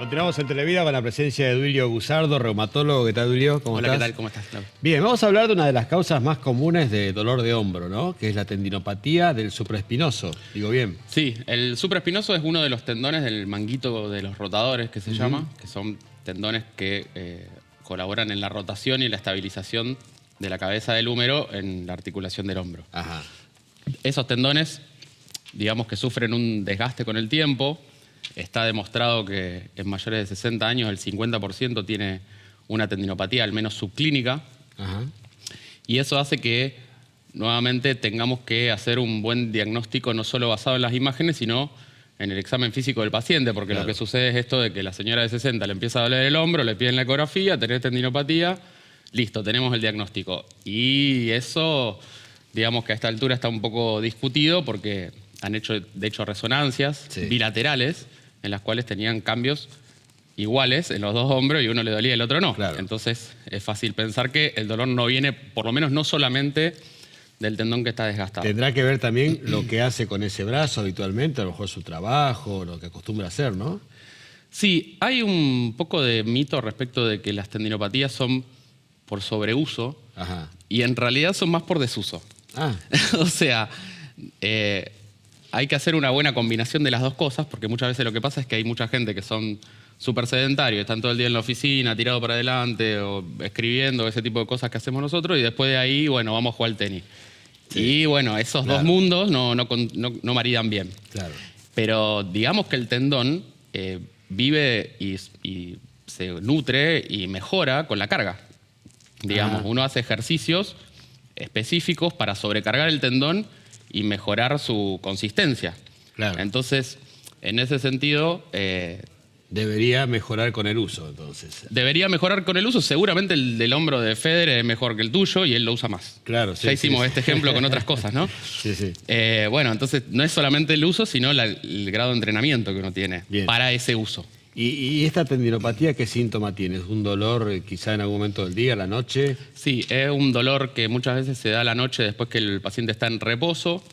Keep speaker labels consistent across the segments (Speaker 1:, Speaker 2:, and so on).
Speaker 1: Continuamos en Televida con la presencia de Duilio Gusardo, reumatólogo. ¿Qué tal, Duilio? ¿Cómo estás?
Speaker 2: Hola, ¿qué tal? ¿Cómo estás?
Speaker 1: Bien, vamos a hablar de una de las causas más comunes de dolor de hombro, ¿no? Que es la tendinopatía del supraespinoso. ¿Digo bien?
Speaker 2: Sí, el supraespinoso es uno de los tendones del manguito de los rotadores, que se llama, que son tendones que colaboran en la rotación y la estabilización de la cabeza del húmero en la articulación del hombro.
Speaker 1: Ajá.
Speaker 2: Esos tendones, digamos que sufren un desgaste con el tiempo. Está demostrado que en mayores de 60 años el 50% tiene una tendinopatía, al menos subclínica.
Speaker 1: Ajá.
Speaker 2: Y eso hace que nuevamente tengamos que hacer un buen diagnóstico, no solo basado en las imágenes, sino en el examen físico del paciente, porque
Speaker 1: Claro.
Speaker 2: lo que sucede es esto de que la señora de 60 le empieza a doler el hombro, le piden la ecografía, tenés tendinopatía, listo, tenemos el diagnóstico. Y eso, digamos que a esta altura está un poco discutido porque han hecho, de hecho, resonancias bilaterales en las cuales tenían cambios iguales en los dos hombros y uno le dolía y el otro no.
Speaker 1: Claro.
Speaker 2: Entonces es fácil pensar que el dolor no viene, por lo menos no solamente del tendón que está desgastado.
Speaker 1: Tendrá que ver también lo que hace con ese brazo habitualmente, a lo mejor su trabajo, lo que acostumbra a hacer, ¿no?
Speaker 2: Sí, hay un poco de mito respecto de que las tendinopatías son por sobreuso.
Speaker 1: Ajá.
Speaker 2: Y en realidad son más por desuso.
Speaker 1: Ah,
Speaker 2: O sea, hay que hacer una buena combinación de las dos cosas, porque muchas veces lo que pasa es que hay mucha gente que son súper sedentarios, están todo el día en la oficina, tirado para adelante, o escribiendo, ese tipo de cosas que hacemos nosotros, y después de ahí, bueno, vamos a jugar al tenis.
Speaker 1: Sí.
Speaker 2: Y bueno, esos dos mundos no maridan bien.
Speaker 1: claro.
Speaker 2: Pero digamos que el tendón vive y se nutre y mejora con la carga. Digamos, uno hace ejercicios específicos para sobrecargar el tendón y mejorar su consistencia.
Speaker 1: Claro.
Speaker 2: Entonces, en ese sentido,
Speaker 1: Debería mejorar con el uso, entonces.
Speaker 2: debería mejorar con el uso. Seguramente el del hombro de Federer es mejor que el tuyo y él lo usa más.
Speaker 1: Claro, sí.
Speaker 2: Ya hicimos
Speaker 1: sí.
Speaker 2: este ejemplo con otras cosas, ¿no?
Speaker 1: Sí, sí.
Speaker 2: Bueno, entonces no es solamente el uso, sino el grado de entrenamiento que uno tiene
Speaker 1: Bien.
Speaker 2: para ese uso.
Speaker 1: ¿Y esta tendinopatía qué síntoma tiene? ¿Es un dolor quizá en algún momento del día, la noche?
Speaker 2: Sí, es un dolor que muchas veces se da a la noche después que el paciente está en reposo.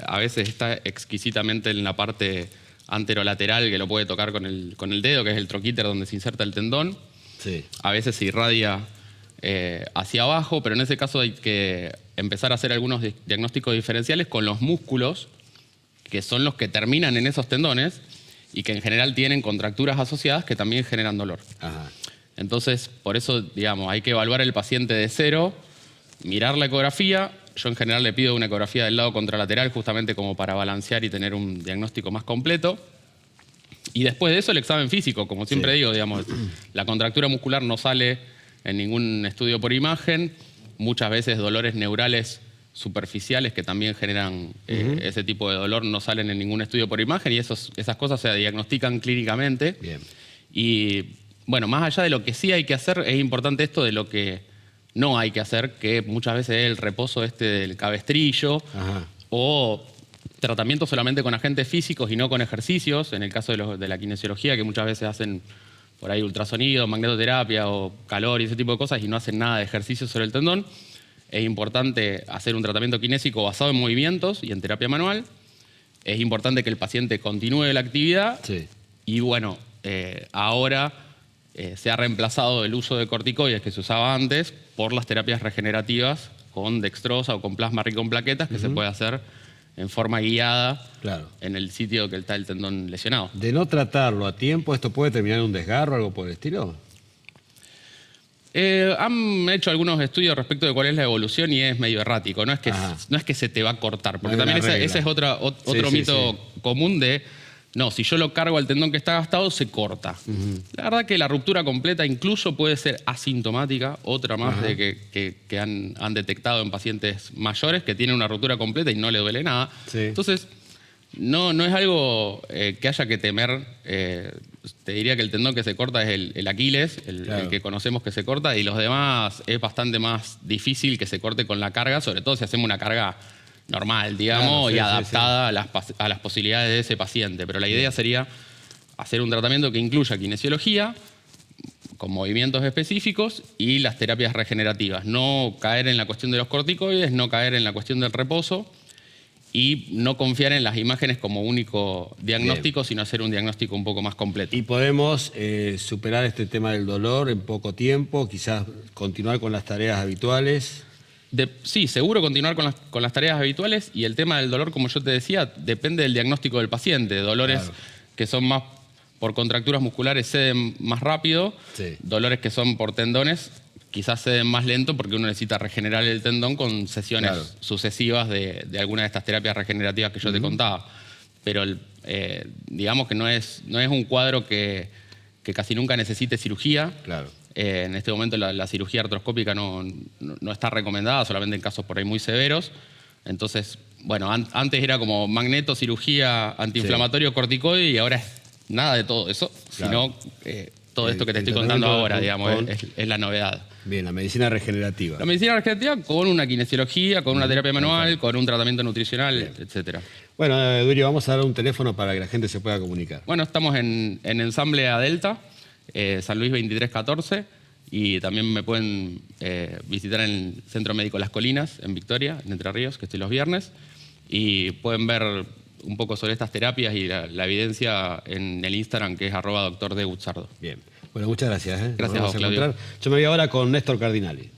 Speaker 2: A veces está exquisitamente en la parte anterolateral, que lo puede tocar con el dedo, que es el troquíter donde se inserta el tendón.
Speaker 1: Sí.
Speaker 2: A veces se irradia hacia abajo, pero en ese caso hay que empezar a hacer algunos diagnósticos diferenciales con los músculos, que son los que terminan en esos tendones y que en general tienen contracturas asociadas que también generan dolor.
Speaker 1: Ajá.
Speaker 2: Entonces, por eso, digamos, hay que evaluar el paciente de cero, mirar la ecografía. Yo en general le pido una ecografía del lado contralateral justamente como para balancear y tener un diagnóstico más completo. Y después de eso el examen físico, como siempre digo, digamos, la contractura muscular no sale en ningún estudio por imagen. Muchas veces dolores neurales superficiales que también generan ese tipo de dolor no salen en ningún estudio por imagen y esas cosas se diagnostican clínicamente.
Speaker 1: Bien.
Speaker 2: Y bueno, más allá de lo que sí hay que hacer, es importante esto de lo que no hay que hacer, que muchas veces es el reposo del cabestrillo.
Speaker 1: Ajá.
Speaker 2: O tratamiento solamente con agentes físicos y no con ejercicios, en el caso de la kinesiología, que muchas veces hacen por ahí ultrasonido, magnetoterapia o calor y ese tipo de cosas y no hacen nada de ejercicio sobre el tendón. Es importante hacer un tratamiento kinésico basado en movimientos y en terapia manual. Es importante que el paciente continúe la actividad.
Speaker 1: Sí.
Speaker 2: Y bueno, ahora se ha reemplazado el uso de corticoides que se usaba antes por las terapias regenerativas con dextrosa o con plasma rico en plaquetas que se puede hacer en forma guiada
Speaker 1: Claro.
Speaker 2: en el sitio que está el tendón lesionado.
Speaker 1: De no tratarlo a tiempo, ¿esto puede terminar en un desgarro o algo por el estilo?
Speaker 2: Han hecho algunos estudios respecto de cuál es la evolución y es medio errático. No es que se te va a cortar, porque
Speaker 1: No hay
Speaker 2: también
Speaker 1: una regla.
Speaker 2: ese es otro
Speaker 1: Sí,
Speaker 2: mito común de, no, si yo lo cargo al tendón que está gastado, se corta. La verdad que la ruptura completa incluso puede ser asintomática, otra más de que han detectado en pacientes mayores que tienen una ruptura completa y no le duele nada.
Speaker 1: Sí.
Speaker 2: Entonces, no es algo que haya que temer. Te diría que el tendón que se corta es el Aquiles, el que conocemos que se corta, y los demás es bastante más difícil que se corte con la carga, sobre todo si hacemos una carga normal, digamos,
Speaker 1: Claro, sí,
Speaker 2: y
Speaker 1: sí,
Speaker 2: adaptada a las posibilidades de ese paciente. Pero la idea sería hacer un tratamiento que incluya kinesiología, con movimientos específicos y las terapias regenerativas. No caer en la cuestión de los corticoides, no caer en la cuestión del reposo. y no confiar en las imágenes como único diagnóstico, sino hacer un diagnóstico un poco más completo.
Speaker 1: Y podemos superar este tema del dolor en poco tiempo, quizás continuar con las tareas habituales.
Speaker 2: Sí, seguro continuar con las tareas habituales, y el tema del dolor, como yo te decía, depende del diagnóstico del paciente. Dolores que son más por contracturas musculares ceden más rápido, dolores que son por tendones quizás ceden más lento porque uno necesita regenerar el tendón con sesiones sucesivas de alguna de estas terapias regenerativas que yo te contaba. Pero digamos que no es un cuadro que casi nunca necesite cirugía. En este momento la cirugía artroscópica no está recomendada, solamente en casos por ahí muy severos. Entonces, bueno, antes era como magneto, cirugía, antiinflamatorio, corticoide, y ahora es nada de todo eso, sino todo esto que te estoy contando ahora, digamos, es la novedad.
Speaker 1: Bien, la medicina regenerativa.
Speaker 2: La medicina regenerativa con una kinesiología, con una terapia manual, con un tratamiento nutricional, etc.
Speaker 1: Bueno, Durio, vamos a dar un teléfono para que la gente se pueda comunicar.
Speaker 2: Bueno, estamos en Ensamble A Delta, San Luis 2314, y también me pueden visitar en el Centro Médico Las Colinas, en Victoria, en Entre Ríos, que estoy los viernes, y pueden ver un poco sobre estas terapias y la evidencia en el Instagram, que es @doctor_de Guzzardo.
Speaker 1: Bien. Bueno, muchas gracias.
Speaker 2: Gracias a vos, Claudio.
Speaker 1: Yo me voy ahora con Néstor Cardinali.